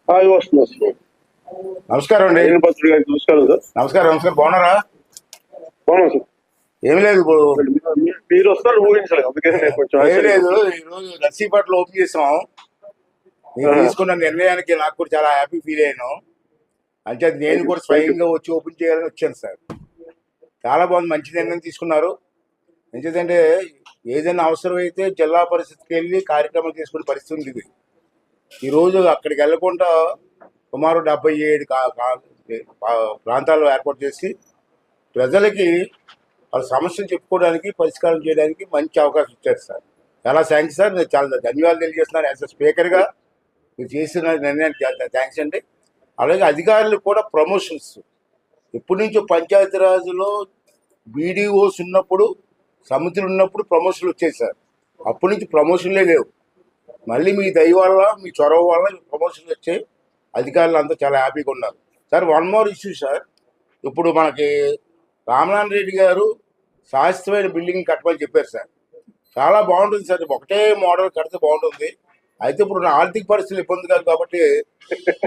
వస్తుంది వస్తుంది. నమస్కారం అండి. భద్రుడు గారికి నమస్కారం సార్. నమస్కారం నమస్కారం. బాగున్నారా? బాగున్నాం సార్. ఏమి లేదు, ఇప్పుడు మీరు వస్తారు ఊహించాలి, అందుకని నేను కొంచెం ఏమి లేదు. ఈరోజు నర్సీపట్నం ఓపెన్ చేసాం. నేను తీసుకున్న నిర్ణయానికి నాకు కూడా చాలా హ్యాపీ ఫీల్ అయ్యాను. అంటే నేను కూడా స్వయంగా వచ్చి ఓపెన్ చేయాలని వచ్చాను సార్. చాలా బాగుంది, మంచి నిర్ణయం తీసుకున్నారు. ఎందుకంటే ఏదైనా అవసరమైతే జిల్లా పరిషత్కి వెళ్ళి కార్యక్రమం తీసుకునే పరిస్థితి ఉంది. ఇది ఈరోజు అక్కడికి వెళ్ళకుండా సుమారు 77 ప్రాంతాల్లో ఏర్పాటు చేసి ప్రజలకి వాళ్ళ సమస్యలు చెప్పుకోవడానికి, పరిష్కారం చేయడానికి మంచి అవకాశం ఇచ్చారు సార్. చాలా థ్యాంక్స్ సార్. నేను చాలా ధన్యవాదాలు తెలియజేస్తున్నాను. యాజ్ అ స్పీకర్గా మీరు చేసిన నిర్ణయానికి చాలా థ్యాంక్స్ అండి. అలాగే అధికారులకు కూడా ప్రమోషన్స్ ఎప్పటి నుంచో పంచాయతీరాజ్లో బీడీఓస్ ఉన్నప్పుడు, సమితులు ఉన్నప్పుడు ప్రమోషన్లు వచ్చాయి సార్. అప్పటి నుంచి ప్రమోషన్లే లేవు. మళ్ళీ మీ దయ వల్ల, మీ చొరవ వల్ల ప్రమోషన్లు వచ్చాయి. అధికారులు అంతా చాలా హ్యాపీగా ఉన్నారు sir. One more issue sir. ఇప్పుడు మనకి రామనారాయణ రెడ్డి గారు శాశ్వతమైన బిల్డింగ్ కట్టమని చెప్పారు సార్. చాలా బాగుంటుంది సార్. ఒకటే మోడల్ కడితే బాగుంటుంది. అయితే ఇప్పుడు నా ఆర్థిక పరిస్థితులు ఇబ్బంది కాదు కాబట్టి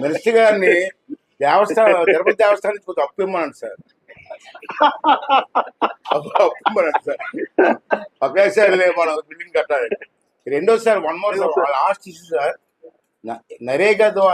మినిస్టర్ గారిని తిరుపతి దేవస్థానం నుంచి కొంచెం అప్పు ఇమ్మనండి సార్. అప్పు ఇమ్మనండి సార్. ఒకేసారి మనం బిల్డింగ్ కట్టాలి. రెండోసారి one more sir, last issue sir. NREGA ద్వారా